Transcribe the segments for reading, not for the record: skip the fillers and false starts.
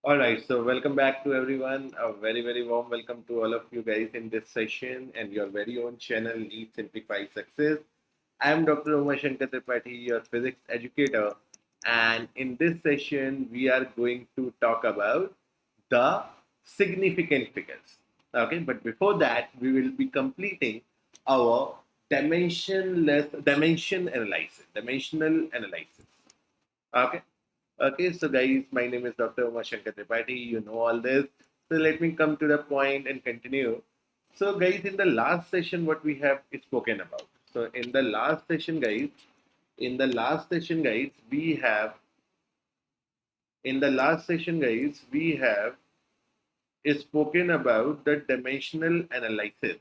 All right, so welcome back to everyone. A very warm welcome to all of you guys in this session and your very own channel, Lead Simplified Success. I am Dr. Shankar Sir, your physics educator, and in this session, we are going to talk about the significant figures. Okay, but before that, we will be completing our dimensional analysis. Okay. Okay, so guys, my name is Dr. Umar Shankar Tripathi. You know all this. So let me come to the point and continue. So guys, in the last session, what we have spoken about. So in the last session, guys, we have spoken about the dimensional analysis.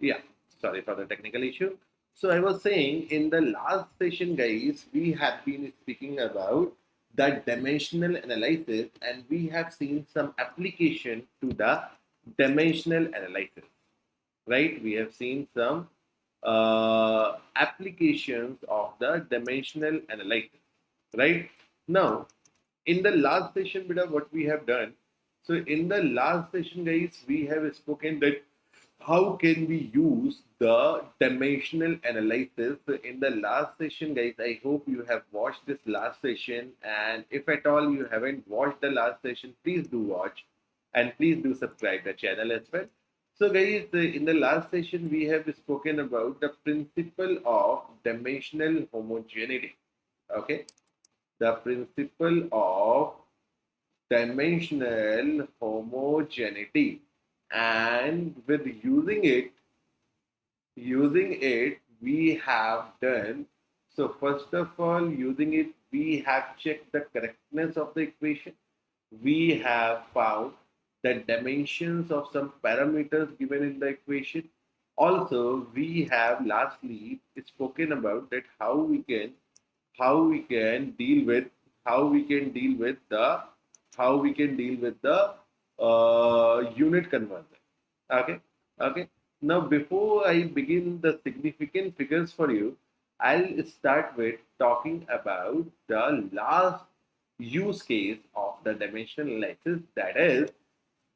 Yeah, sorry for the technical issue. So I was saying in the last session, guys, we have been speaking about the dimensional analysis and we have seen some application to the dimensional analysis, right? We have seen some applications of the dimensional analysis, right? Now, in the last session, bit of what we have done. So in the last session, guys, we have spoken that how can we use the dimensional analysis. So in the last session, guys, I hope you have watched this last session, and if at all you haven't watched the last session, please do watch and please do subscribe the channel as well. So guys, in the last session we have spoken about the principle of dimensional homogeneity. Okay, the principle of dimensional homogeneity, and with using it we have done. So first of all, using it we have checked the correctness of the equation. We have found the dimensions of some parameters given in the equation. Also, we have lastly spoken about that how we can deal with how we can deal with the unit conversion. Okay, okay. Now, before I begin the significant figures for you, I'll start with talking about the last use case of the dimensional analysis, that is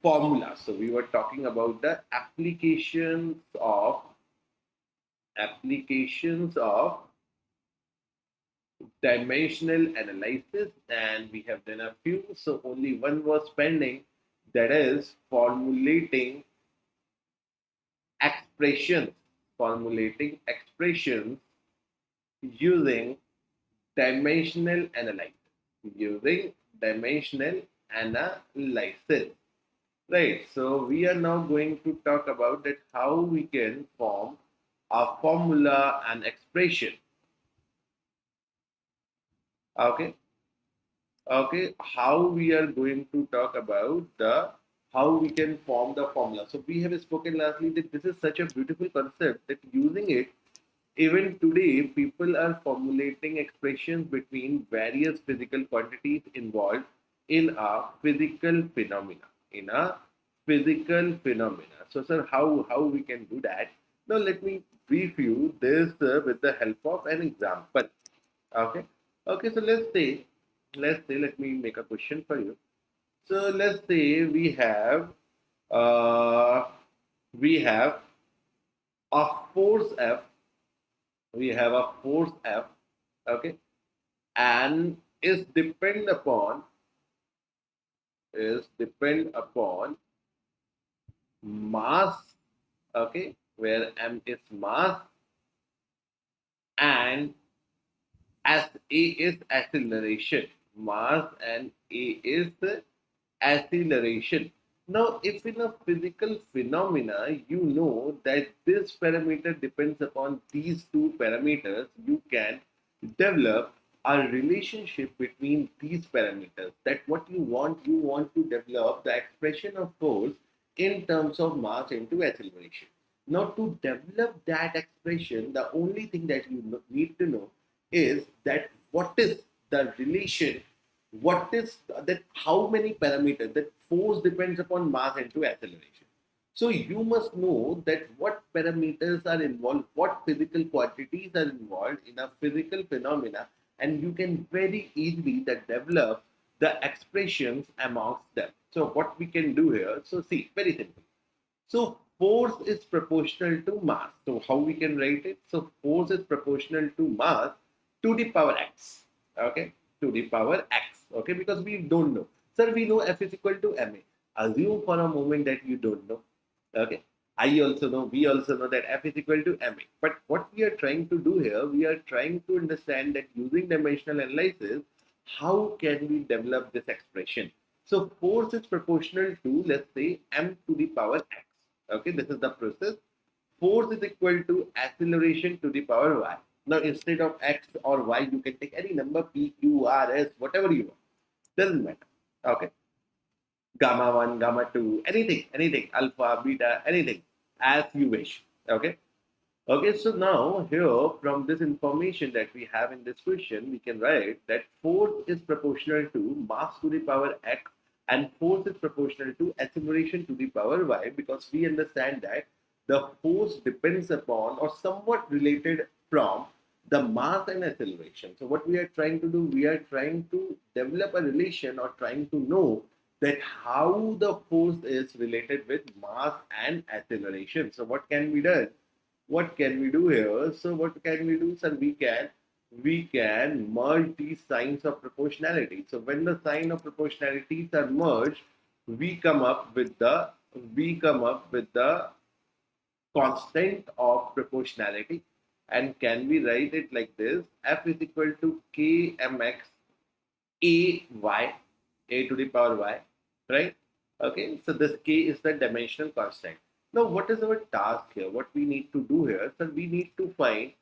formula. So we were talking about the applications of dimensional analysis, and we have done a few. So only one was pending, that is expressions, formulating expressions using dimensional analysis. Using dimensional analysis. Right. So we are now going to talk about that how we can form a formula and expression. Okay. Okay. How we are going to talk about the how we can form the formula. So we have spoken lastly that this is such a beautiful concept that using it, even today, people are formulating expressions between various physical quantities involved in a physical phenomena. In a physical phenomena. So, sir, how we can do that? Now, let me brief you this with the help of an example. Okay. Okay. So let me make a question for you. So let's say uh, we have a force F. We have a force F. Okay, and is depend upon mass. Okay, where m is mass and as a is acceleration. Mass and a is acceleration. Now, if in a physical phenomena, you know that this parameter depends upon these two parameters, you can develop a relationship between these parameters. That what you want to develop the expression of force in terms of mass into acceleration. Now, to develop that expression, the only thing that you need to know is that what is the relation, what is that, how many parameters that force depends upon mass into acceleration. So you must know that what parameters are involved, what physical quantities are involved in a physical phenomena, and you can very easily that develop the expressions amongst them. So what we can do here, so see, very simple. So force is proportional to mass. So how we can write it? So force is proportional to mass to the power x. Okay, to the power x. Okay, because we don't know. Sir, we know F is equal to ma. Assume for a moment that you don't know. Okay. I also know, we also know that F is equal to ma. But what we are trying to do here, we are trying to understand that using dimensional analysis, how can we develop this expression? So force is proportional to, let's say, m to the power x. Okay, this is the process. Force is equal to acceleration to the power y. Now, instead of x or y, you can take any number, p, q, r, s, whatever you want. Doesn't matter. Okay, gamma 1, gamma 2, anything, alpha, beta, anything, as you wish. Okay. Okay, so now here from this information that we have in this question, we can write that force is proportional to mass to the power x and force is proportional to acceleration to the power y, because we understand that the force depends upon or somewhat related from the mass and acceleration. So what we are trying to do, we are trying to develop a relation or trying to know that how the force is related with mass and acceleration. So what can be done? What can we do here? So what can we do, sir? We can merge these signs of proportionality. So when the sign of proportionalities are merged, we come up with the constant of proportionality. And can we write it like this? F is equal to kmx a y, a to the power y, right? Okay, so this k is the dimensional constant. Now, what is our task here? What we need to do here? So we need to find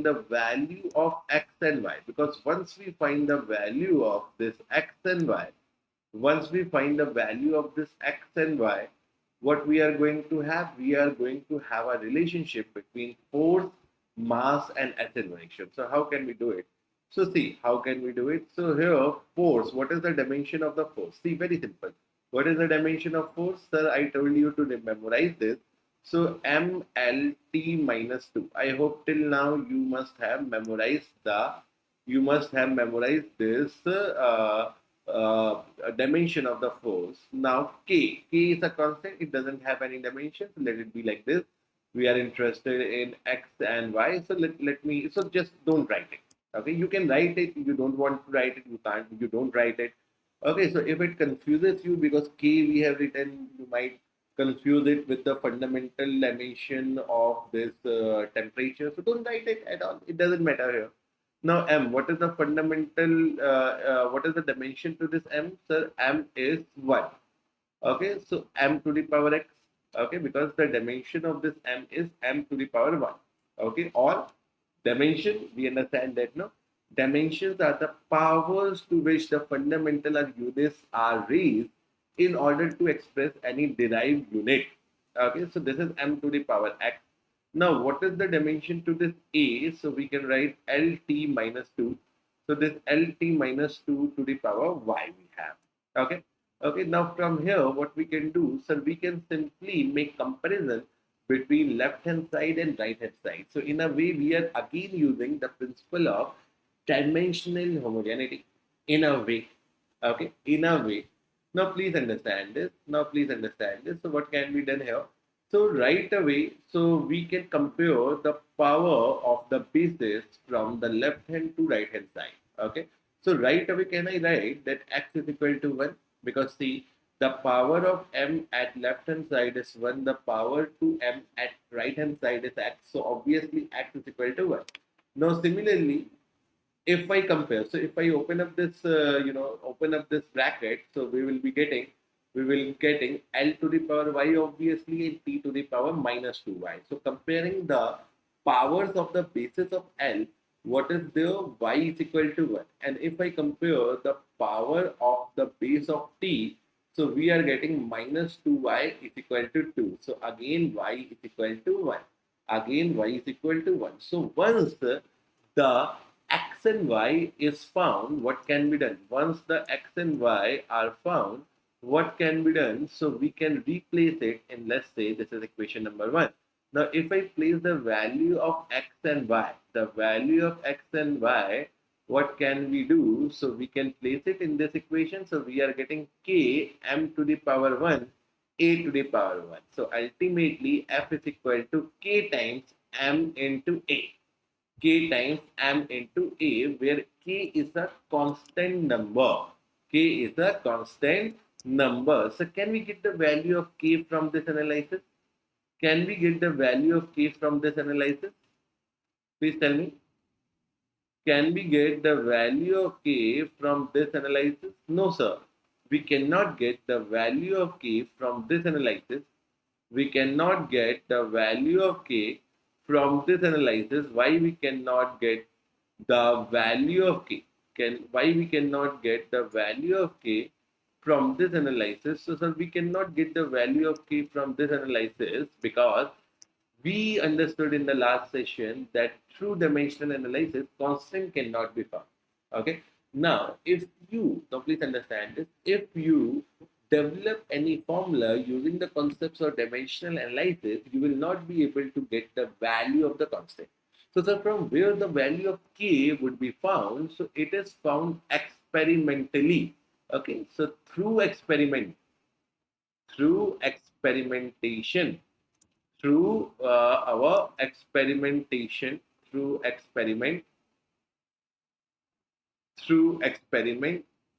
the value of x and y, because once we find the value of this x and y, once we find the value of this x and y, what we are going to have? We are going to have a relationship between force, mass, and acceleration. So how can we do it? So see, how can we do it? So here, force, what is the dimension of the force? See, very simple. What is the dimension of force? Sir, I told you to memorize this. So MLT minus 2. I hope till now you must have memorized this dimension of the force. Now k is a constant, it doesn't have any dimension, so let it be like this. We are interested in x and y, so let me, so just don't write it. Okay, you can write it. If you don't want to write it, you can't, you don't write it. Okay, so if it confuses you because k we have written, you might confuse it with the fundamental dimension of this temperature, so don't write it at all, it doesn't matter here. Now m, what is the fundamental, what is the dimension to this m? Sir, m is 1. Okay, so m to the power x. Okay, because the dimension of this m is m to the power 1. Okay, or dimension, we understand that, no? Dimensions are the powers to which the fundamental or units are raised in order to express any derived unit. Okay, so this is m to the power x. Now, what is the dimension to this a? So we can write LT minus 2. So this LT minus 2 to the power y we have. Okay. Okay. Now from here, what we can do, so we can simply make comparison between left hand side and right hand side. So in a way, we are again using the principle of dimensional homogeneity. In a way. Okay. In a way. Now please understand this. Now please understand this. So what can be done here? So right away, so we can compare the power of the bases from the left hand to right hand side. Okay. So right away, can I write that x is equal to 1? Because see, the power of m at left hand side is 1. The power to m at right hand side is x. So obviously x is equal to 1. Now similarly, if I compare, so if I open up this, open up this bracket, so we will be getting we will getting L to the power y obviously and T to the power minus 2y. So comparing the powers of the bases of L, what is there? Y is equal to 1. And if I compare the power of the base of T, so we are getting minus 2y is equal to 2. So again y is equal to 1. Again y is equal to 1. So once the x and y is found, what can be done? Once the x and y are found, what can be done? So we can replace it in, let's say this is equation number 1. Now if I place the value of x and y, the value of x and y, what can we do? So we can place it in this equation. So we are getting k m to the power 1 a to the power 1. So ultimately f is equal to k times m into a. K times m into a, where k is a constant number. K is a constant number. So can we get the value of k from this analysis? Can we get the value of k from this analysis? Please tell me. Can we get the value of k from this analysis? No, sir. We cannot get the value of k from this analysis. We cannot get the value of k from this analysis. Why we cannot get the value of k? Why we cannot get the value of k from this analysis? So, sir, we cannot get the value of k from this analysis because we understood in the last session that through dimensional analysis, constant cannot be found. Okay. Now, please understand this, if you develop any formula using the concepts of dimensional analysis, you will not be able to get the value of the constant. So, sir, from where the value of k would be found? So, it is found experimentally. Okay. So, through experimentation, through our experimentation, through experiment,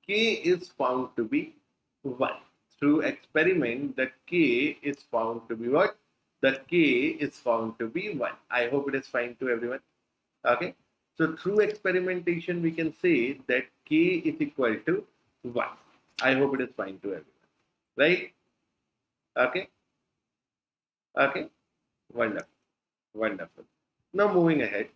k is found to be 1. Through experiment, that k is found to be what? That k is found to be 1. I hope it is fine to everyone. Okay. So through experimentation, we can say that k is equal to 1. I hope it is fine to everyone. Right? Okay. Okay. Wonderful. Wonderful. Now moving ahead.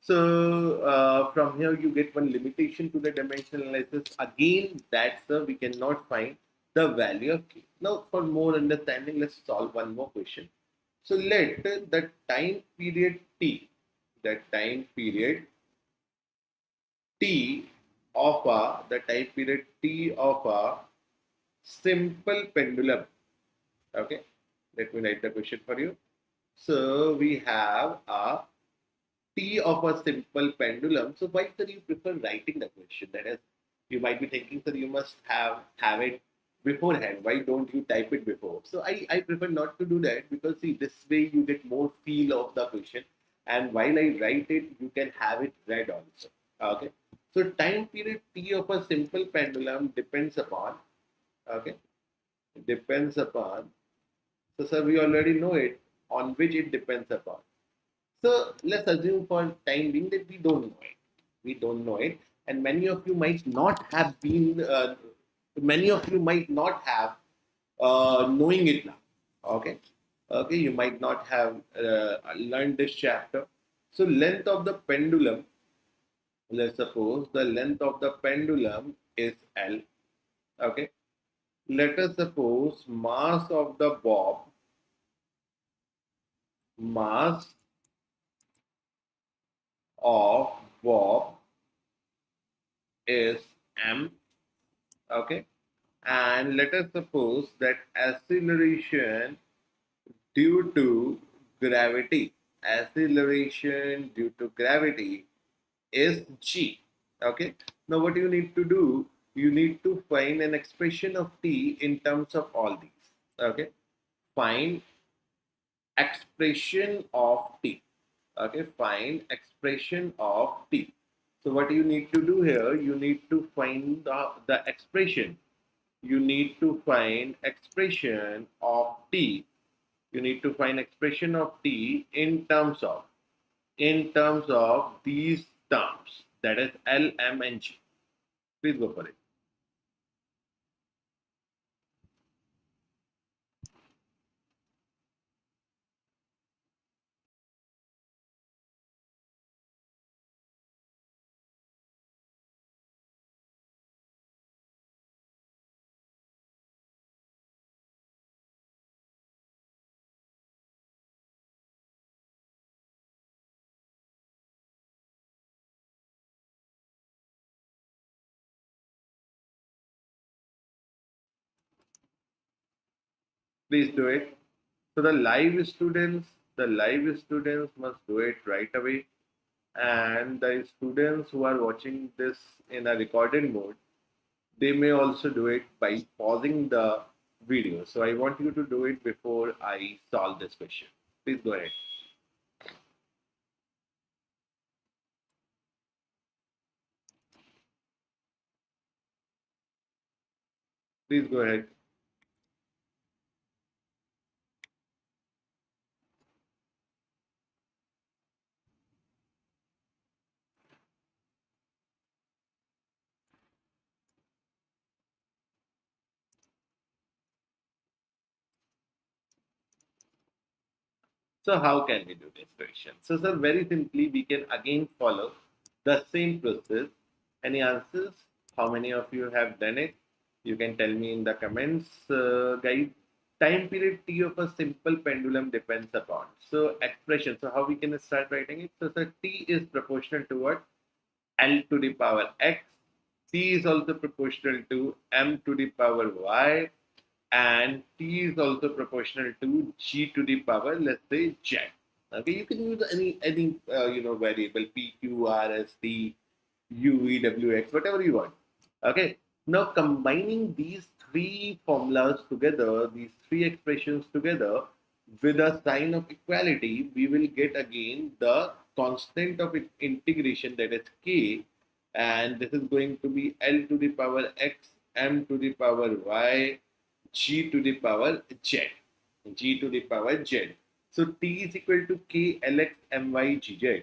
So from here you get one limitation to the dimensional analysis. Again, that sir, we cannot find the value of k. Now for more understanding, let's solve one more question. So let the time period t, of a simple pendulum. Okay, let me write the question for you. So we have a t of a simple pendulum. So why sir you prefer writing the question? That is, you might be thinking, sir, you must have it beforehand. Why don't you type it before? So I prefer not to do that because see, this way you get more feel of the question, and while I write it, you can have it read also. Okay. So time period t of a simple pendulum depends upon, okay, depends upon. So sir, we already know it, on which it depends upon. So let's assume for time being that we don't know it. We don't know it, and many of you might not have been. Many of you might not have knowing it now. Okay, okay. You might not have learned this chapter. So length of the pendulum. Let's suppose the length of the pendulum is L. Okay. Let us suppose mass of the mass of bob is m. Okay, and let us suppose that acceleration due to gravity is g. Okay, now what you need to do, you need to find an expression of t in terms of all these. Okay, find expression of t. Okay, find expression of t. So what you need to do here, you need to find the expression. You need to find expression of t. You need to find expression of t in terms of these terms, that is L, M, and G. Please go for it. Please do it. So the live students must do it right away. And the students who are watching this in a recorded mode, they may also do it by pausing the video. So I want you to do it before I solve this question. Please go ahead. Please go ahead. So how can we do this question? So sir, very simply, we can again follow the same process. Any answers? How many of you have done it? You can tell me in the comments, guys. Time period T of a simple pendulum depends upon. So expression. So how we can start writing it? So sir, T is proportional to what? L to the power X. T is also proportional to M to the power Y, and T is also proportional to G to the power, let's say, Z. Okay, you can use any variable P, Q, R, S, T, U, V, W, X, whatever you want. Okay, now combining these three formulas together, these three expressions together with a sign of equality, we will get again the constant of integration, that is K, and this is going to be L to the power X, M to the power Y, G to the power Z. G to the power Z. So T is equal to K Lx My Gz.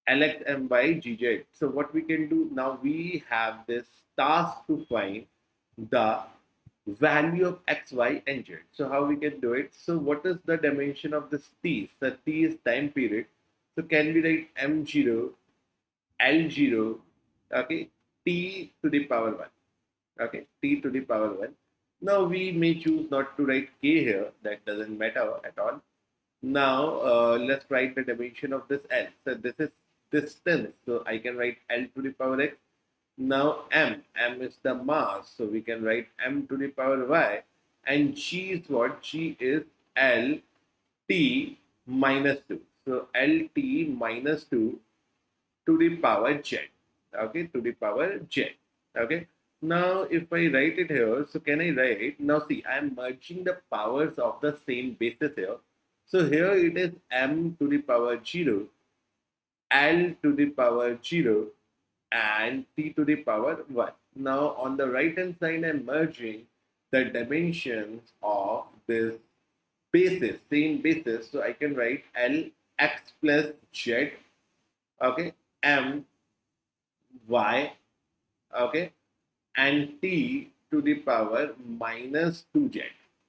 Lx My Gz. So what we can do now, we have this task to find the value of x, y, and z. So how we can do it? So what is the dimension of this t? So t is time period. So can we write m0, l0, okay, t to the power 1. Okay, t to the power 1. Now we may choose not to write k here, that doesn't matter at all. Now let's write the dimension of this L. So this is distance, so I can write L to the power x. Now M is the mass, so we can write M to the power y. And G is what? G is L T minus 2. So L T minus 2 to the power Z. Okay, to the power Z. Okay. Now, if I write it here, so can I write? Now, see, I am merging the powers of the same basis here. So here it is m to the power 0, L to the power 0, and t to the power 1. Now, on the right hand side, I'm merging the dimensions of this basis, same basis. So I can write L x plus z, okay, m y, okay, and t to the power minus 2z.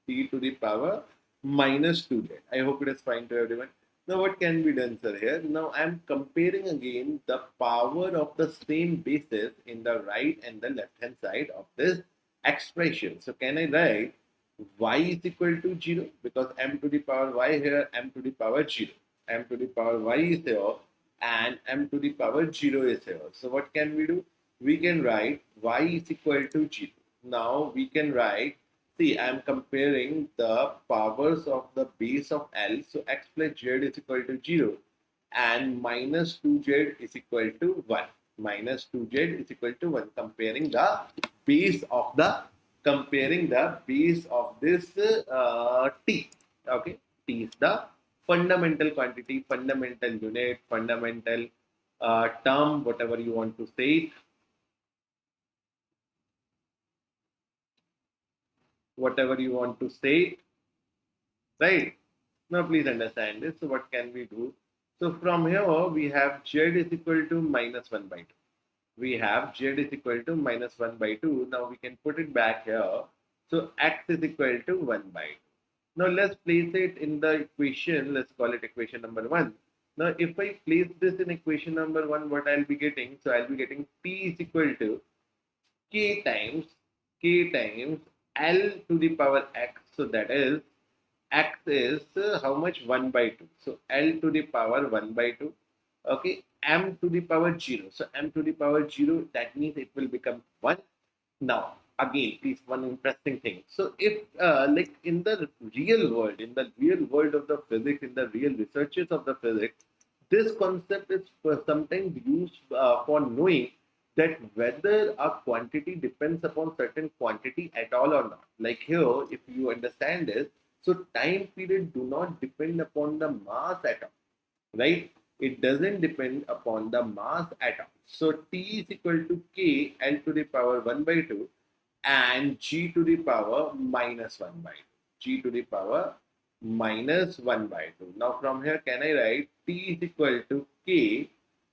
T to the power minus 2z. I hope it is fine to everyone. Now what can be done, sir, here? Now I am comparing again the power of the same basis in the right and the left hand side of this expression. So can I write y is equal to 0? Because m to the power y here, m to the power 0. M to the power y is here and m to the power 0 is here. So what can we do? We can write y is equal to 0. Now we can write, see, I am comparing the powers of the base of L. So x plus z is equal to 0 and minus 2z is equal to 1. Minus 2z is equal to 1. Comparing the base of this t. Okay, t is the fundamental quantity, fundamental unit, fundamental term, whatever you want to say it. Whatever you want to say, right? Now, please understand this. So, what can we do? So, from here, we have z is equal to minus 1 by 2. We have z is equal to minus 1 by 2. Now, we can put it back here. So, x is equal to 1 by 2. Now, let's place it in the equation. Let's call it equation number 1. Now, if I place this in equation number 1, what I'll be getting? So, I'll be getting t is equal to k times L to the power x. So that is x is how much? 1 by 2. So L to the power 1 by 2. Okay, m to the power 0. So m to the power 0, that means it will become 1. Now again, please, one interesting thing. So if like in the real world of the physics, in the real researches of the physics, this concept is sometimes used for knowing that whether a quantity depends upon certain quantity at all or not. Like here, if you understand this, so time period do not depend upon the mass at all, right? It doesn't depend upon the mass at all. So T is equal to K L to the power 1 by 2 and G to the power minus 1 by 2. G to the power minus 1 by 2. Now from here, can I write T is equal to K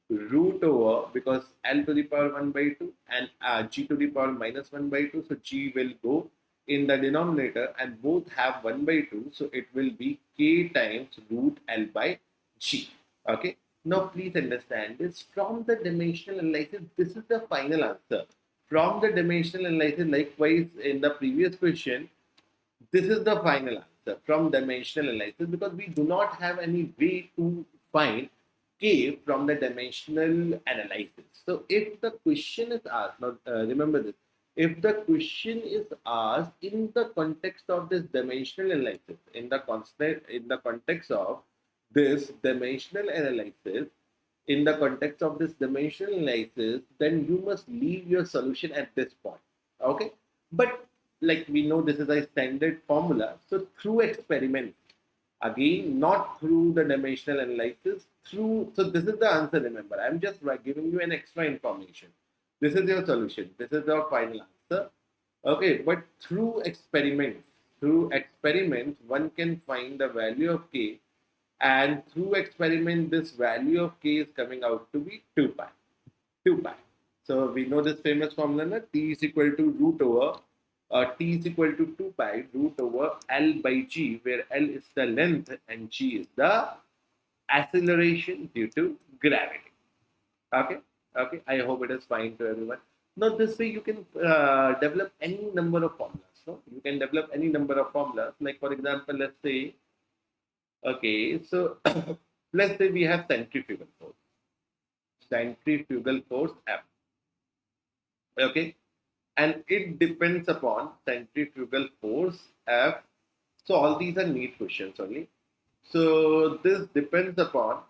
root over, because L to the power 1 by 2 and G to the power minus 1 by 2. So G will go in the denominator and both have 1 by 2. So it will be K times root L by G. Okay. Now please understand this, from the dimensional analysis, this is the final answer. From the dimensional analysis, likewise in the previous question, this is the final answer from dimensional analysis, because we do not have any way to find K from the dimensional analysis. So if the question is asked, now remember this, if the question is asked in the context of this dimensional analysis, in the context of this dimensional analysis, in the context of this dimensional analysis, then you must leave your solution at this point. Okay, but like we know, this is a standard formula. So through experiments, again, not through the dimensional analysis, through, so this is the answer. Remember, I'm just giving you an extra information. This is your solution. This is your final answer. Okay, but through experiments, one can find the value of K, and through experiment, this value of K is coming out to be 2 pi. 2 pi. So we know this famous formula, T is equal to root over, T is equal to 2 pi root over L by G, where L is the length and G is the acceleration due to gravity. Okay, okay. I hope it is fine to everyone. Now this way you can develop any number of formulas. No, you can develop any number of formulas. Like for example, let's say, okay, so let's say we have centrifugal force F. Okay, and it depends upon centrifugal force F. So all these are NEET questions only. So this depends upon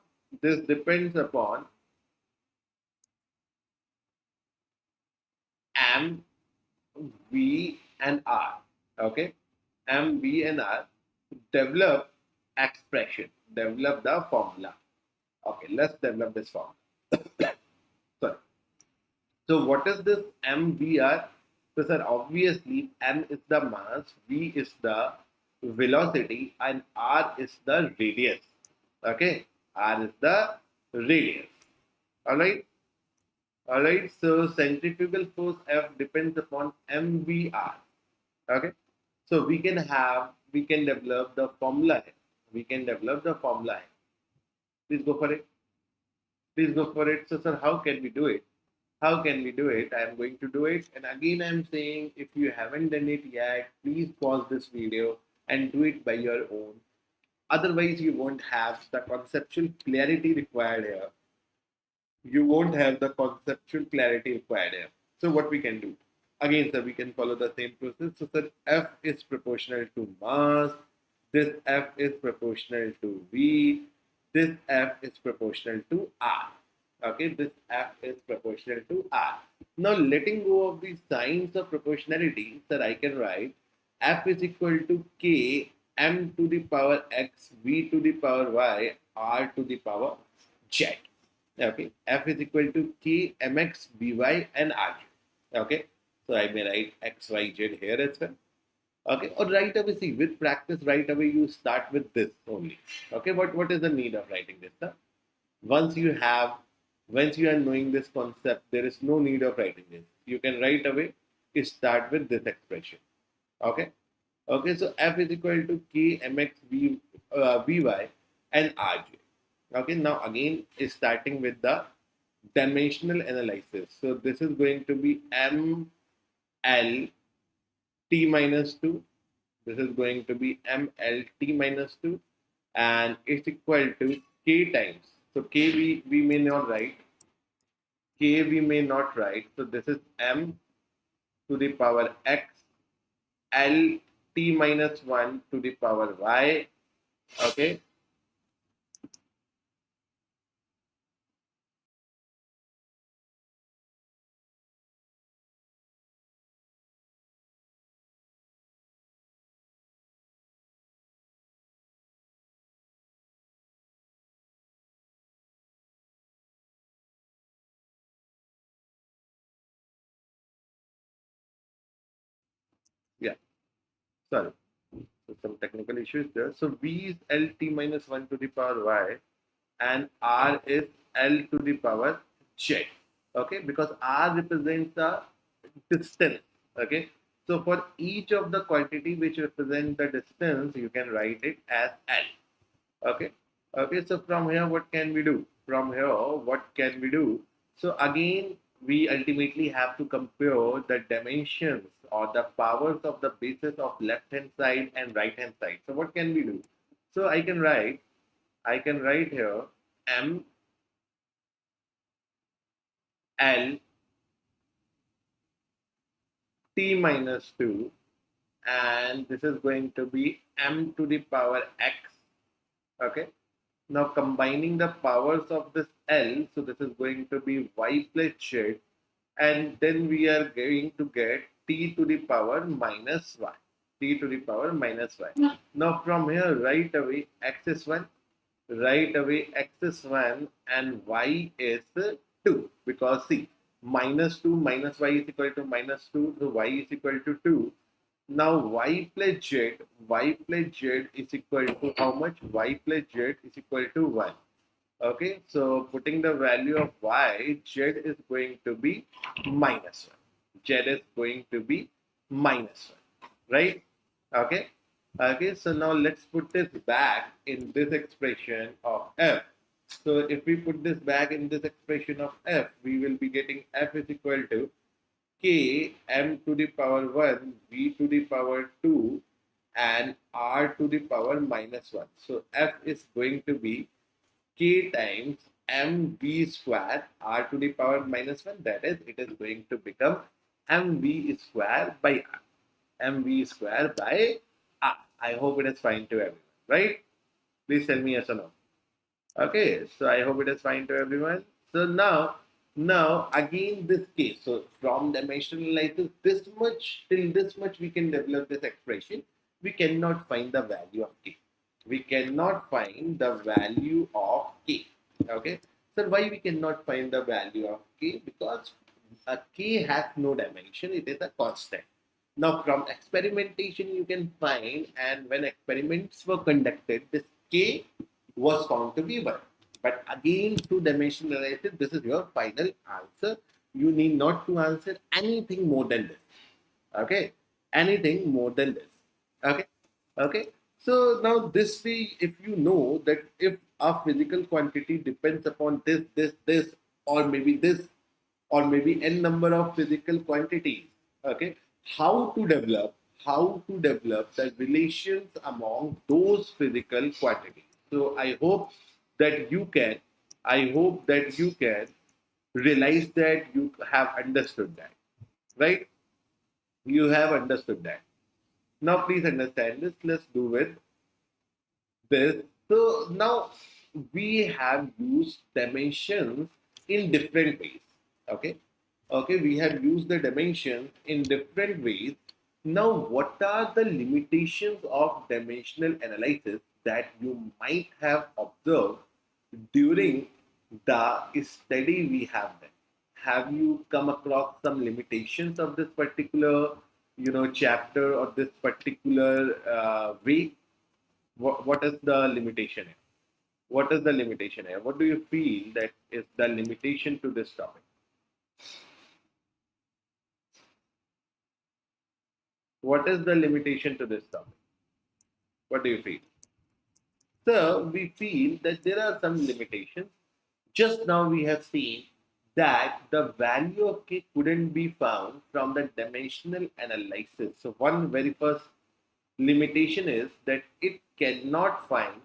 M, V, and R. Okay, M, V, and R. Develop the formula. Okay, let's develop this formula. Sorry. So what is this MVR? So sir, obviously M is the mass, V is the velocity, and R is the radius. Okay, R is the radius. Alright. Alright, so centrifugal force F depends upon MVR. Okay, so we can develop the formula. Please go for it. So sir, how can we do it? I am going to do it. And again, I'm saying, if you haven't done it yet, please pause this video and do it by your own. Otherwise, you won't have the conceptual clarity required here. So what we can do? Again, sir, we can follow the same process. So sir, F is proportional to mass. This F is proportional to V. This F is proportional to R. Okay, this F is proportional to R. Now, letting go of the signs of proportionality, sir, I can write F is equal to K M to the power X, V to the power Y, R to the power Z. Okay, F is equal to K Mx, Vy, and R. Okay, so I may write X, Y, Z here as well. Okay, or right away, see, with practice, right away you start with this only. Okay, what is the need of writing this? Sir? Once you are knowing this concept, there is no need of writing this. You can right away start with this expression. Okay, okay, so F is equal to K Mx, Vy, and Rj. Okay, now again starting with the dimensional analysis. So this is going to be M L T minus 2. This is going to be ML T minus 2, and it's equal to K times. So K we may not write. So this is M to the power x, L t minus 1 to the power y. Okay. Yeah. Sorry. So some technical issues there. So V is L t minus 1 to the power y, and R is L to the power z. Okay, because R represents the distance. Okay, so for each of the quantity which represent the distance, you can write it as L. Okay, okay. So from here, what can we do? From here, what can we do? So again, we ultimately have to compare the dimensions or the powers of the bases of left hand side and right hand side. So what can we do? So I can write here M L t minus 2, and this is going to be m to the power x. Okay, now combining the powers of this L, so this is going to be y plus z, and then we are going to get t to the power minus y. T to the power minus y. Yeah. Now from here, right away, x is 1, right away, x is 1, and y is 2, because see, minus 2 minus y is equal to minus 2, so y is equal to 2. Now y plus z is equal to how much? Y plus z is equal to 1. Okay, so putting the value of y, z is going to be minus 1. Z is going to be minus 1, right? Okay, okay, so now let's put this back in this expression of f. So if we put this back in this expression of f, we will be getting f is equal to k m to the power 1, v to the power 2, and r to the power minus 1. So f is going to be k times mv square r to the power minus 1. That is, it is going to become mv square by r. mv square by r. I hope it is fine to everyone, right? Please tell me yes or no. Okay, so I hope it is fine to everyone. So now again this case. So from dimensional analysis, this much till this much we can develop this expression. We cannot find the value of k. We cannot find the value of k. Okay. So why we cannot find the value of k? Because a k has no dimension. It is a constant. Now from experimentation you can find, and when experiments were conducted, this k was found to be 1. But again, to dimensional analysis, this is your final answer. You need not to answer anything more than this. Okay, anything more than this. Okay, okay. So now this way, if you know that if a physical quantity depends upon this, or maybe this, or maybe n number of physical quantities, okay, how to develop the relations among those physical quantities. So I hope that you can realize that you have understood that, right? You have understood that. Now please understand this. Let's do with this. So now we have used dimensions in different ways. Okay. Okay, we have used the dimensions in different ways. Now, what are the limitations of dimensional analysis that you might have observed during the study we have done? Have you come across some limitations of this particular, chapter, or this particular way? What is the limitation here? What is the limitation here? What do you feel that is the limitation to this topic? What is the limitation to this topic? What do you feel? So we feel that there are some limitations. Just now we have seen that the value of k couldn't be found from the dimensional analysis. So one very first limitation is that it cannot find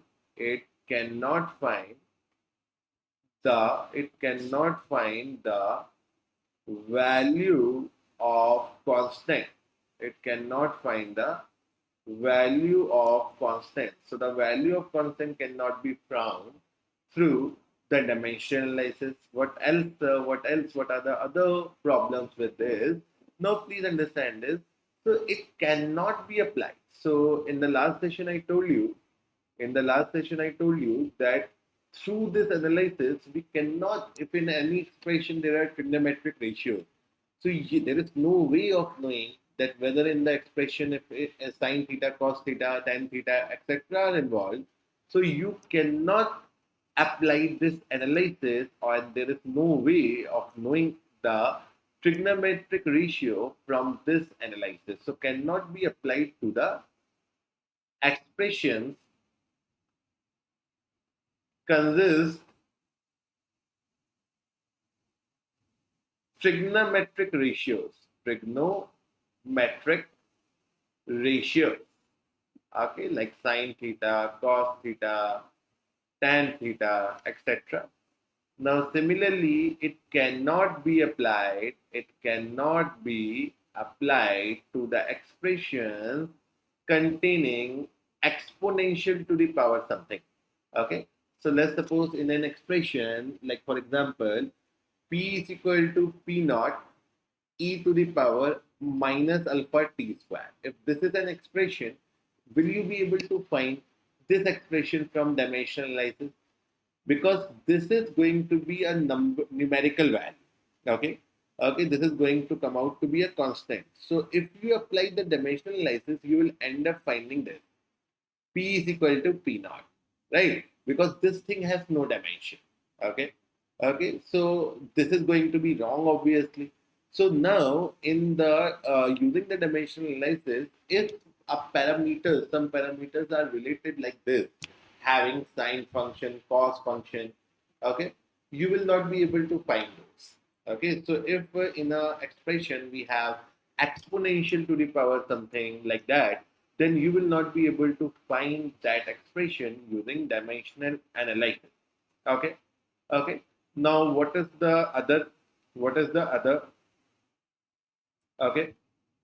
the value of constant. It cannot find the value of constant. So the value of constant cannot be found through the dimension analysis. What else? What else? What are the other problems with this? Now, please understand this. So it cannot be applied. So in the last session, I told you. In the last session, I told you that through this analysis, we cannot, if in any expression there are trigonometric ratios, so there is no way of knowing that whether in the expression if sine theta, cos theta, tan theta, etc. are involved. So you cannot apply this analysis, or there is no way of knowing the trigonometric ratio from this analysis. So cannot be applied to the expressions consist trigonometric ratios. Trigonometric ratios. Okay, like sine theta, cos theta, tan theta, etc. Now, similarly, it cannot be applied. It cannot be applied to the expressions containing exponential to the power something. Okay, so let's suppose in an expression, like for example, p is equal to p naught e to the power minus alpha t square. If this is an expression, will you be able to find this expression from dimensional analysis? Because this is going to be a numerical value. Okay, this is going to come out to be a constant. So if you apply the dimensional analysis, you will end up finding this p is equal to p naught, right? Because this thing has no dimension. Okay, so this is going to be wrong, obviously. So now in the using the dimensional analysis, if some parameters are related like this, having sine function, cos function, okay, you will not be able to find those. Okay, so if in a expression we have exponential to the power something like that, then you will not be able to find that expression using dimensional analysis. Okay, okay. Now what is the other? What is the other? Okay,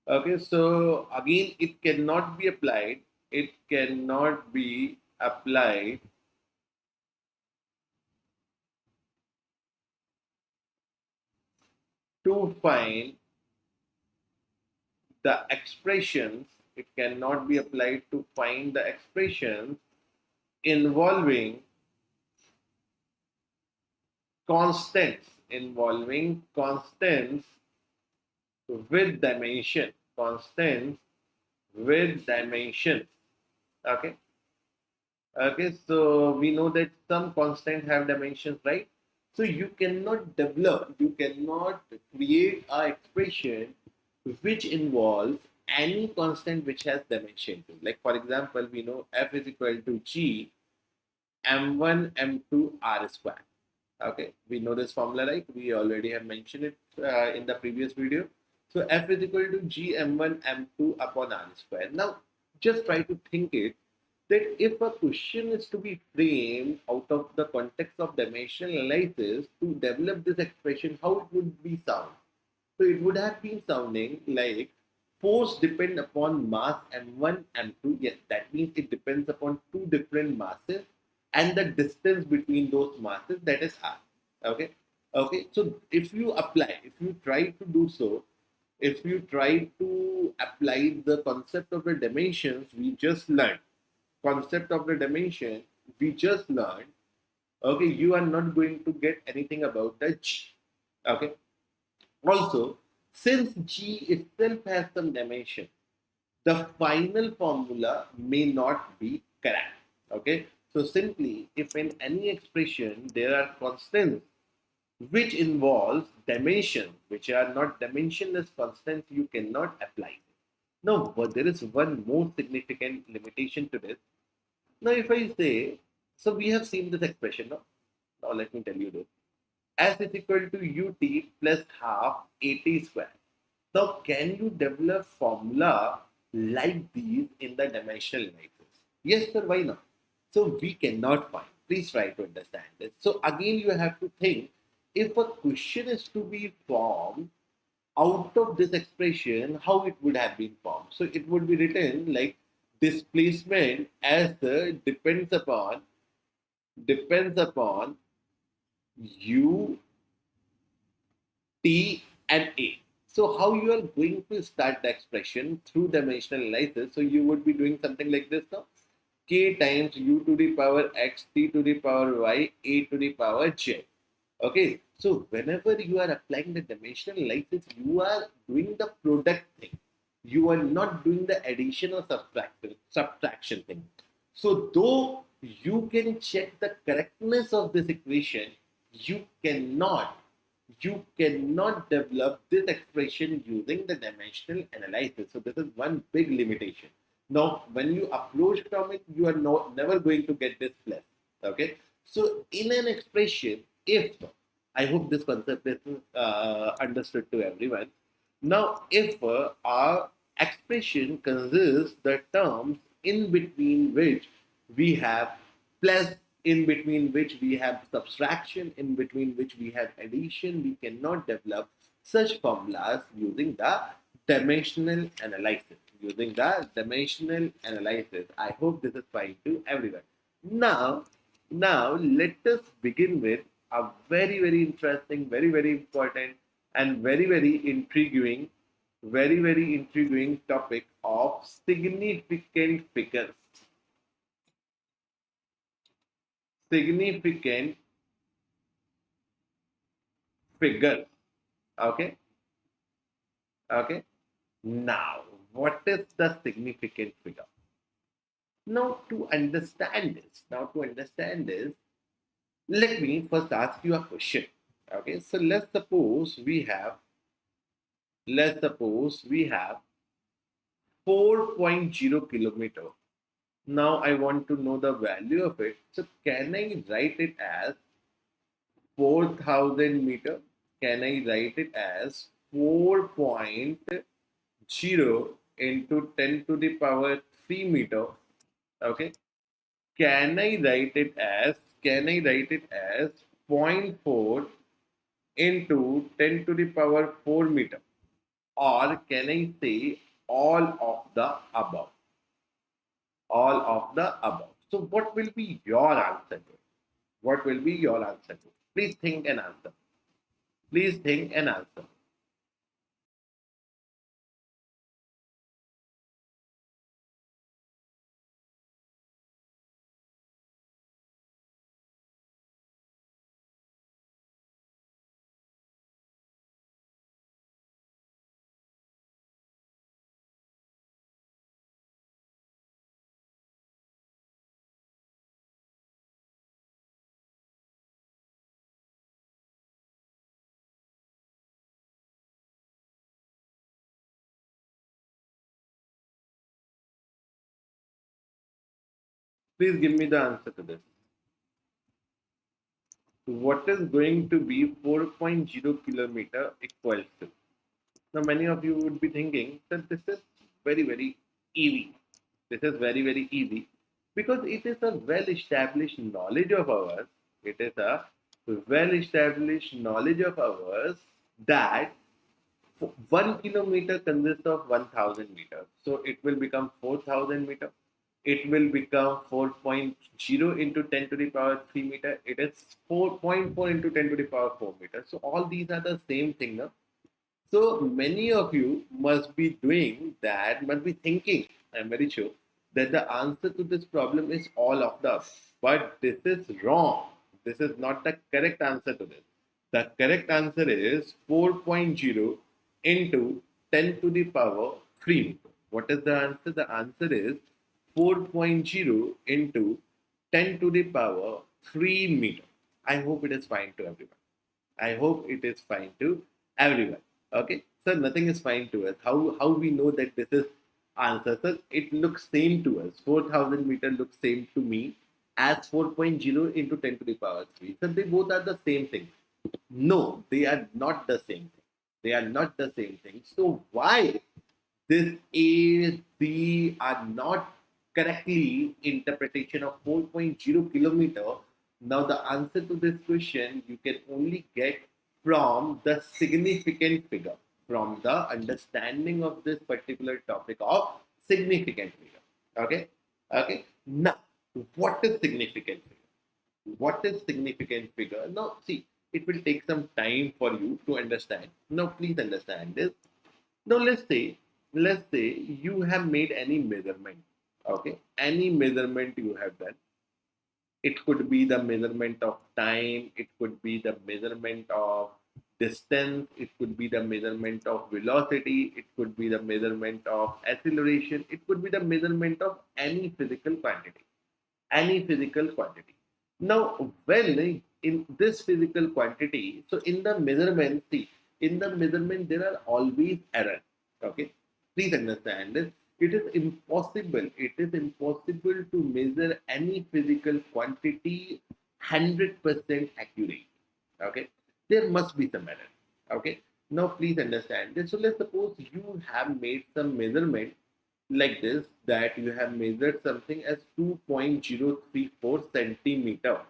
okay. So again, it cannot be applied. It cannot be applied to find the expressions. It cannot be applied to find the expressions involving constants with dimensions. Okay, so we know that some constants have dimensions, right? So you cannot create a expression which involves any constant which has dimension too. Like for example, we know f is equal to g m1 m2 r square. Okay, we know this formula, right? We already have mentioned it in the previous video. So f is equal to g m1 m2 upon r square. Now just try to think it, that if a question is to be framed out of the context of dimensional analysis to develop this expression, how it would be sound? So it would have been sounding like force depend upon mass m1, m2. Yes, that means it depends upon two different masses and the distance between those masses, that is r. Okay. So if you try to do so, if you try to apply the concept of the dimensions we just learned, okay, you are not going to get anything about the g. Okay. Also, since g itself has some dimension, the final formula may not be correct. Okay, so simply, if in any expression there are constants which involves dimensions, which are not dimensionless constants, you cannot apply it. Now, but there is one more significant limitation to this. Now, if I say, so we have seen this expression now. Now, let me tell you this. S is equal to ut plus half at square. Now, can you develop formula like these in the dimensional analysis? Yes, sir, why not? So, we cannot find. Please try to understand this. So, again, you have to think, if a question is to be formed out of this expression, how it would have been formed. So it would be written like displacement as the depends upon u, t, and a. So how you are going to start the expression through dimensional analysis? So you would be doing something like this now: k times u to the power x, t to the power y, a to the power z. Okay, so whenever you are applying the dimensional analysis, you are doing the product thing. You are not doing the addition or subtraction thing. So though you can check the correctness of this equation, you cannot develop this expression using the dimensional analysis. So this is one big limitation. Now, when you approach from it, you are never going to get this plus. Okay. So in an expression, if I hope this concept is understood to everyone. Now, if our expression consists the terms in between which we have plus, in between which we have subtraction, in between which we have addition, we cannot develop such formulas using the dimensional analysis. Using the dimensional analysis. I hope this is fine to everyone. Now let us begin with a very, very interesting, very, very important, and very, very intriguing topic of significant figures. Significant figures. Okay. Okay. Now, what is the significant figure? Now to understand this, let me first ask you a question. Okay, so let's suppose we have 4.0 kilometer. Now I want to know the value of it. So can I write it as 4,000 meter? Can I write it as 4.0 into 10 to the power 3 meter? Okay. Can I write it as zero point 0.4 into 10 to the power 4 meter? Or can I say all of the above? All of the above. So what will be your answer to it? What will be your answer to it? Please think and answer. Please think and answer. Please give me the answer to this. What is going to be 4.0 kilometer equals to? Now, many of you would be thinking that this is very, very easy. This is very, very easy because it is a well established knowledge of ours. It is a well established knowledge of ours that 1 kilometer consists of 1,000 meters. So it will become 4,000 meters. It will become 4.0 into 10 to the power 3 meter. It is 4.4 into 10 to the power 4 meters. So all these are the same thing now. So many of you must be doing that, must be thinking, I'm very sure, that the answer to this problem is all of the above. But this is wrong. This is not the correct answer to this. The correct answer is 4.0 into 10 to the power 3. What is the answer? The answer is 4.0 into 10 to the power 3 meter. I hope it is fine to everyone. I hope it is fine to everyone. Okay, so nothing is fine to us. How we know that this is answer? So it looks same to us. 4,000 meter looks same to me as 4.0 into 10 to the power 3. So they both are the same thing. No, they are not the same thing. They are not the same thing. So why this A, B are not correctly interpretation of 4.0 kilometer? Now the answer to this question you can only get from the significant figure. from the understanding of this particular topic of significant figure. Okay. Okay. Now, what is significant figure? What is significant figure? Now, see, it will take some time for you to understand. Now, please understand this. Now, let's say you have made any measurement. Okay, any measurement you have done. It could be the measurement of time, it could be the measurement of distance, it could be the measurement of velocity, it could be the measurement of acceleration, it could be the measurement of any physical quantity. Any physical quantity. Now, when in this physical quantity, so in the measurement, see, in the measurement, there are always errors. Okay, please understand this. It is impossible to measure any physical quantity 100% accurate. Okay, there must be some error. Okay, now please understand this. So let's suppose you have made some measurement like this, that you have measured something as 2.034 centimeter.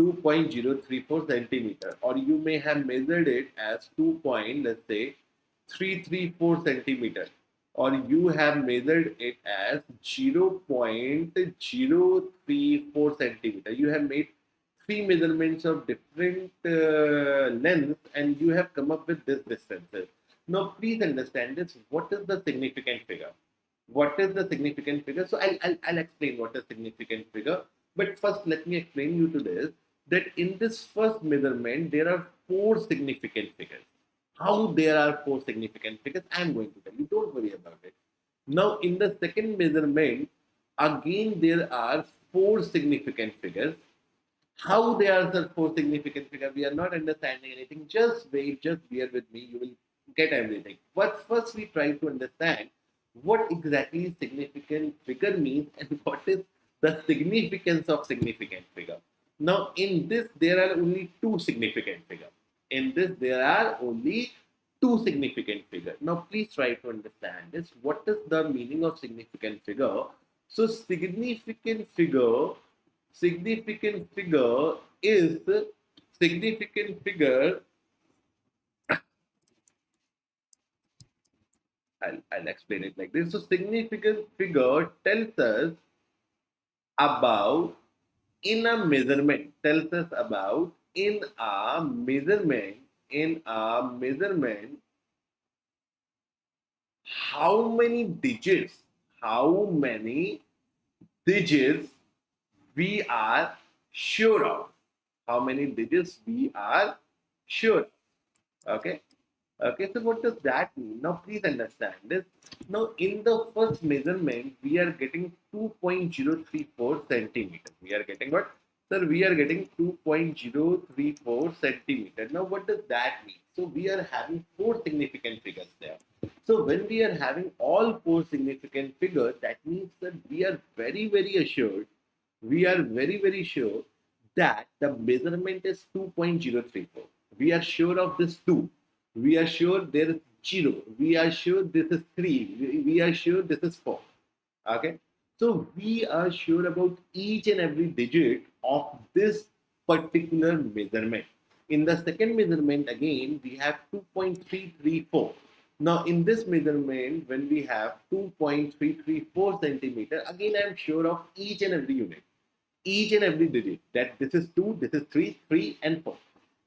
2.034 centimeter, or you may have measured it as 2. Let's say 334 centimeter, or you have measured it as 0.034 centimeter. You have made three measurements of different lengths, and you have come up with this distances. Now, please understand this. What is the significant figure? What is the significant figure? So I'll explain what is significant figure. But first, let me explain you to this, that in this first measurement, there are four significant figures. How there are four significant figures, I'm going to tell you. Don't worry about it. Now, in the second measurement, again, there are four significant figures. How there are the four significant figures? We are not understanding anything. Just wait, just bear with me. You will get everything. But first, we try to understand what exactly significant figure means and what is the significance of significant figure. Now, in this, there are only two significant figures. In this, there are only two significant figures. Now, please try to understand this. What is the meaning of significant figure? So, significant figure is significant figure. I'll explain it like this. So, significant figure tells us about in a measurement, how many digits we are sure of. How many digits we are sure. Okay. Okay, so what does that mean? Now, please understand this. Now, in the first measurement, we are getting 2.034 centimeter. We are getting what? Sir, we are getting 2.034 centimeter. Now, what does that mean? So, we are having four significant figures there. So, when we are having all four significant figures, that means that we are very, very assured. We are very, very sure that the measurement is 2.034. We are sure of this 2. We are sure there is 0. We are sure this is 3. We are sure this is 4. Okay. So we are sure about each and every digit of this particular measurement. In the second measurement, again, we have 2.334. Now, in this measurement, when we have 2.334 centimeter, again, I am sure of each and every unit, each and every digit, that this is 2, this is 3, 3, and 4.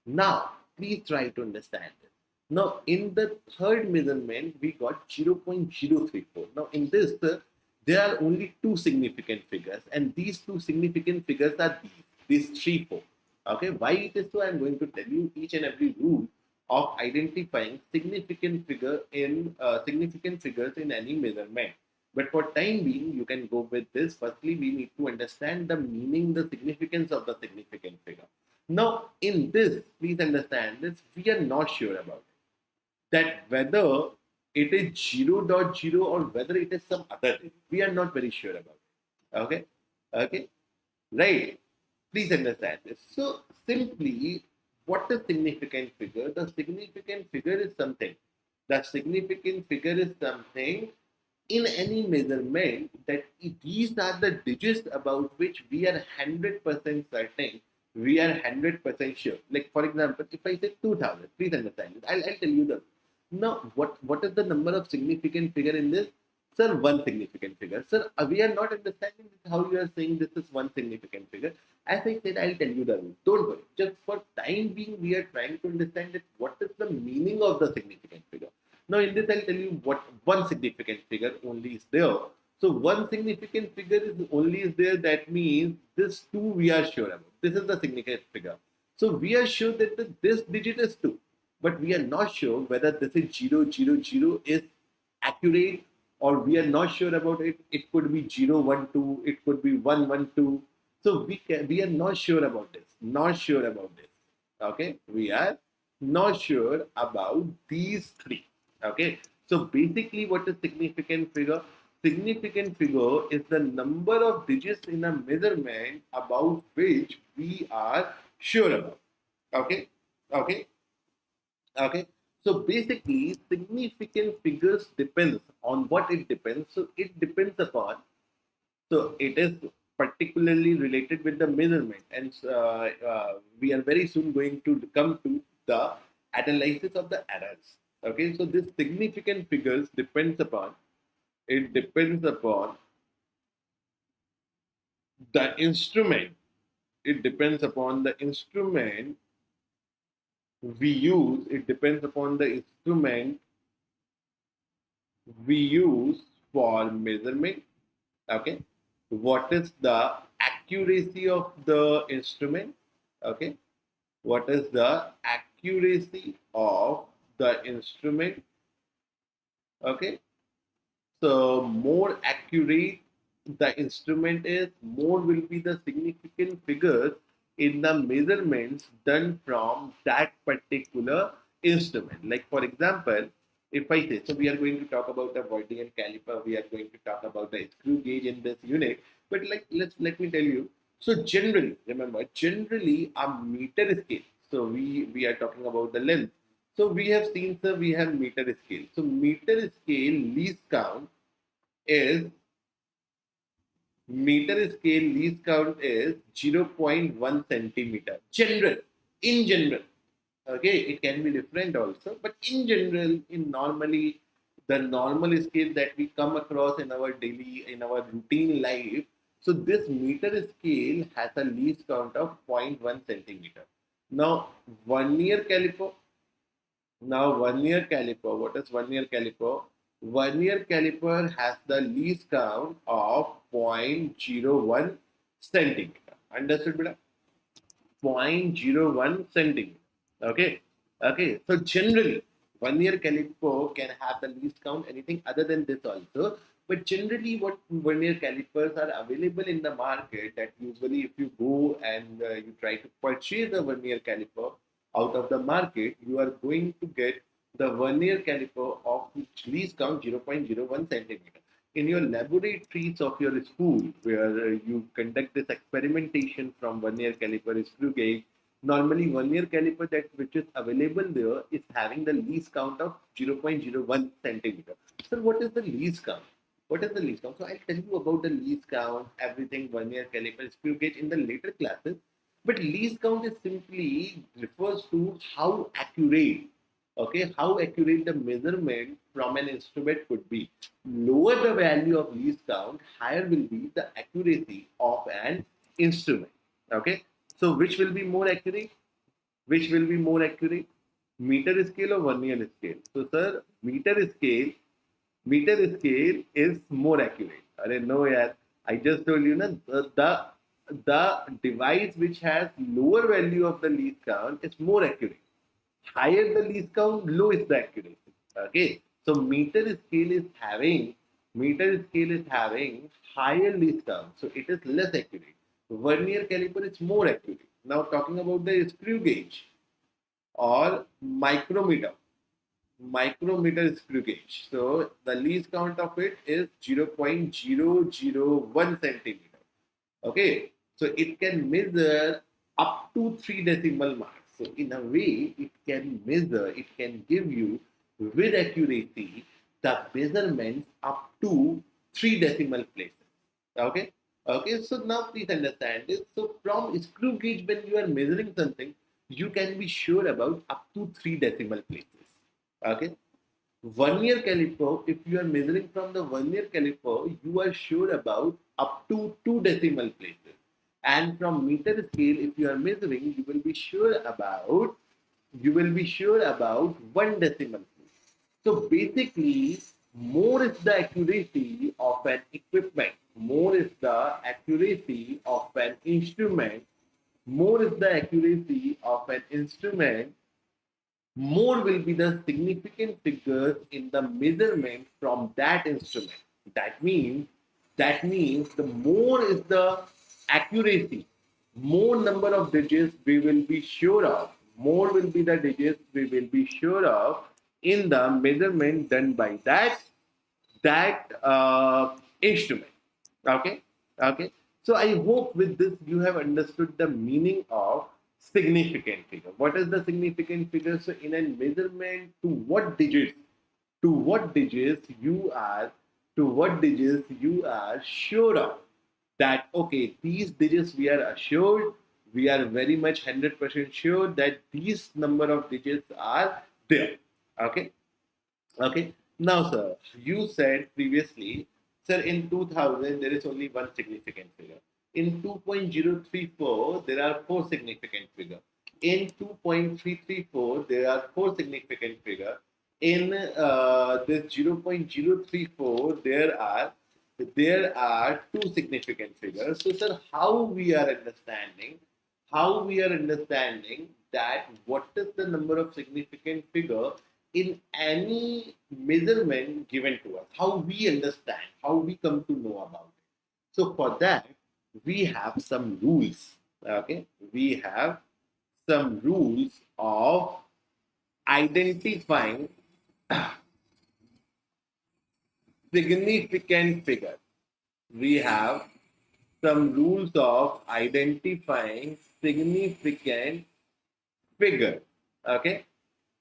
Now, please try to understand this. Now, in the third measurement, we got 0.034. Now, in this, there are only two significant figures, and these two significant figures are these 3, 4. Okay, why it is so? I'm going to tell you each and every rule of identifying significant figures in any measurement. But for time being, you can go with this. Firstly, we need to understand the meaning, the significance of the significant figure. Now, in this, please understand this, we are not sure about it, that whether it is 0.0 or whether it is some other thing. We are not very sure about it. Okay? Okay? Right. Please understand this. So, simply, what is significant figure? The significant figure is something. The significant figure is something in any measurement that these are the digits about which we are 100% certain, we are 100% sure. Like, for example, if I say 2000, please understand this. I'll tell you Now, what is the number of significant figure in this? Sir, one significant figure. Sir, we are not understanding how you are saying this is one significant figure. As I said, I'll tell you the rule. Don't worry. Just for time being, we are trying to understand that what is the meaning of the significant figure. Now, in this, I'll tell you what one significant figure only is there. So, one significant figure is only is there. That means this two we are sure about. This is the significant figure. So, we are sure that this digit is 2, but we are not sure whether this is 000 is accurate, or we are not sure about it. It could be 012, it could be 112. So we are not sure about this. Not sure about this. Okay, we are not sure about these three. Okay, so basically, what is significant figure? Significant figure is the number of digits in a measurement about which we are sure about. Okay, okay. Okay, so basically significant figures depends on what it depends. So it depends upon, so it is particularly related with the measurement, and we are very soon going to come to the analysis of the errors. Okay, so this significant figures depends upon, it depends upon the instrument, it depends upon the instrument we use, it depends upon the instrument we use for measurement. Okay, what is the accuracy of the instrument? Okay, what is the accuracy of the instrument? Okay, so more accurate the instrument is, more will be the significant figures in the measurements done from that particular instrument. Like for example, if I say, so we are going to talk about the vertical caliper, we are going to talk about the screw gauge in this unit, but like let me tell you. So generally, remember, generally a meter scale. So we are talking about the length. So we have seen, sir, we have meter scale. So meter scale least count is, meter scale least count is 0.1 centimeter. General, in general. Okay, it can be different also, but in general, in normally the normal scale that we come across in our daily, in our routine life, so this meter scale has a least count of 0.1 centimeter. Now, 1 year caliper. Now, 1 year caliper. What is 1 year caliper? 1 year caliper has the least count of 0.01 centimeter. Understood, beta? 0.01 centimeter. Okay. Okay. So generally, 1 year caliper can have the least count, anything other than this also. But generally, what 1 year calipers are available in the market, that usually if you go and you try to purchase a 1 year caliper out of the market, you are going to get the 1 year caliper of which least count 0.01 centimeter. In your laboratories of your school, where you conduct this experimentation from 1 year caliper screw gauge, normally 1 year caliper that which is available there is having the least count of 0.01 centimeter. So what is the least count? What is the least count? So I'll tell you about the least count, everything 1 year caliper screw gauge in the later classes. But least count is simply refers to how accurate, okay, how accurate the measurement from an instrument could be. Lower the value of least count, higher will be the accuracy of an instrument. Okay, so which will be more accurate? Which will be more accurate? Meter scale or 1 year scale? So sir, meter scale is more accurate. Arey no yaar, I just told you na, the device which has lower value of the least count is more accurate. Higher the least count, low is the accuracy. Okay, so meter scale is having higher least count, so it is less accurate. 1 year caliper is more accurate. Now talking about the screw gauge or micrometer screw gauge. So the least count of it is 0.001 centimeter. Okay, so it can measure up to 3 decimal marks. So in a way, it can measure, it can give you with accuracy the measurements up to 3 decimal places. Okay, okay. So now please understand this. So from screw gauge, when you are measuring something, you can be sure about up to 3 decimal places. Okay. Vernier caliper, if you are measuring from the vernier caliper, you are sure about up to 2 decimal places. And from meter scale, if you are measuring, you will be sure about 1 decimal place. So basically, more is the accuracy of an equipment, more is the accuracy of an instrument, more is the accuracy of an instrument, more will be the significant figures in the measurement from that instrument. That means the more is the accuracy, more number of digits we will be sure of, more will be the digits we will be sure of in the measurement done by that instrument. Okay, okay. So I hope with this you have understood the meaning of significant figure. What is the significant figure? So in a measurement, to what digits you are, sure of that. Okay, these digits we are assured, we are very much 100% sure that these number of digits are there. Okay. Okay. Now, sir, you said previously, sir, in 2000, there is only one significant figure. In 2.034, there are four significant figures. In 2.334, there are four significant figures. In this 0.034, there are two significant figures. So, sir, how we are understanding that what is the number of significant figure in any measurement given to us, how we understand, how we come to know about it. So for that, we have some rules. Okay, we have some rules of identifying significant figure. We have some rules of identifying significant figure. Okay.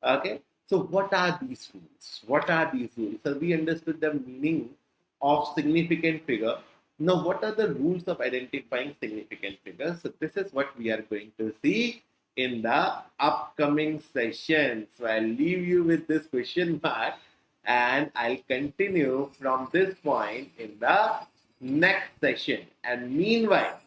Okay. So what are these rules? What are these rules? So we understood the meaning of significant figure. Now, what are the rules of identifying significant figures? So this is what we are going to see in the upcoming session. So I'll leave you with this question mark and I'll continue from this point in the next session. And meanwhile,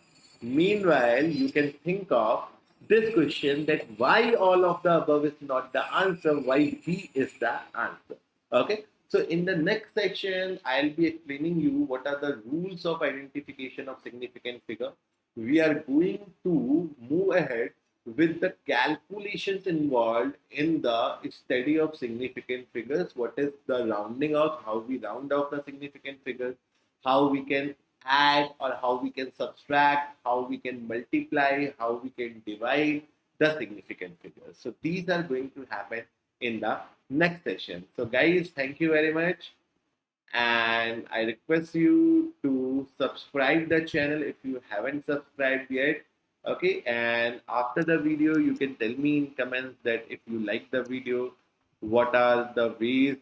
you can think of this question, that why all of the above is not the answer, why B is the answer. Okay. So in the next section, I'll be explaining you what are the rules of identification of significant figure. We are going to move ahead with the calculations involved in the study of significant figures. What is the rounding off? How we round off the significant figures? How we can add or how we can subtract, how we can multiply, how we can divide the significant figures. So these are going to happen in the next session. So guys, thank you very much. And I request you to subscribe the channel if you haven't subscribed yet. Okay, and after the video, you can tell me in comments that if you like the video, what are the ways,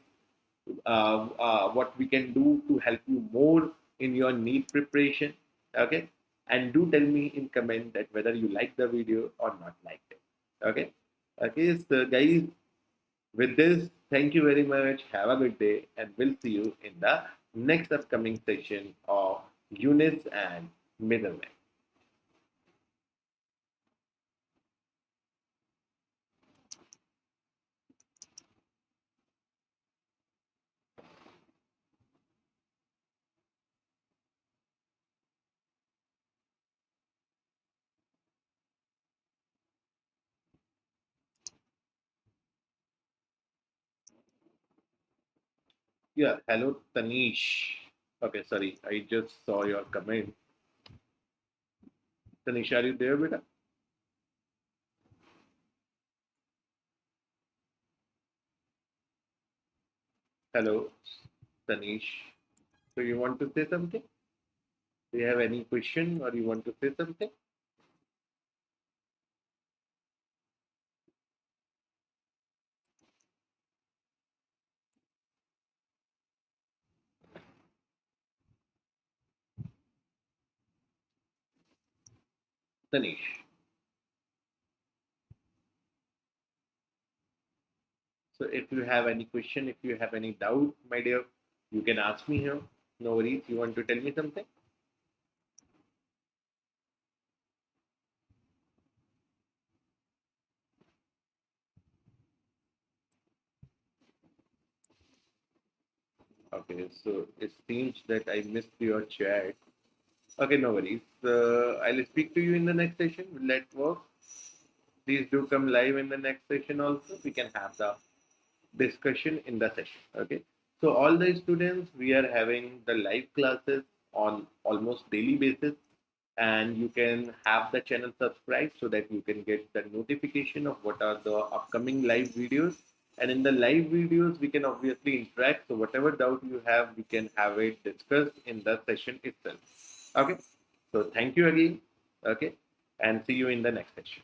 what we can do to help you more in your NEET preparation. Okay, and do tell me in comment that whether you like the video or not like it. Okay, okay. So guys, with this, thank you very much. Have a good day, and we'll see you in the next upcoming session of units and middlemen. Yeah, hello Tanish. Okay, sorry, I just saw your comment. Tanish, are you there, beta? Hello, Tanish. So you want to say something? Do you have any question or you want to say something? Tanish. So if you have any question, if you have any doubt, my dear, you can ask me here. No worries. You want to tell me something? Okay, so it seems that I missed your chat. Okay, no worries. I'll speak to you in the next session. Will that work? Please do come live in the next session also. We can have the discussion in the session. Okay. So all the students, we are having the live classes on almost daily basis, and you can have the channel subscribed so that you can get the notification of what are the upcoming live videos. And in the live videos, we can obviously interact. So whatever doubt you have, we can have it discussed in the session itself. Okay. So thank you again. Okay. And see you in the next session.